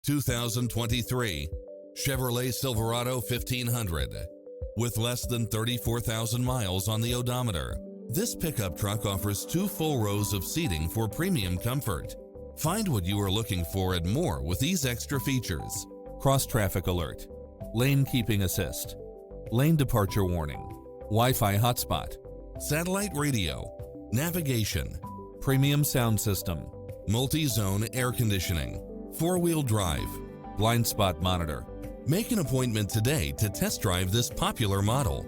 2023 Chevrolet Silverado 1500. With less than 34,000 miles on the odometer, this pickup truck offers 2 full rows of seating for premium comfort. Find what you are looking for and more with these extra features: cross-traffic alert, lane keeping assist, lane departure warning, Wi-Fi hotspot, satellite radio, navigation, premium sound system, multi-zone air conditioning, 4-wheel drive, blind spot monitor. Make an appointment today to test drive this popular model.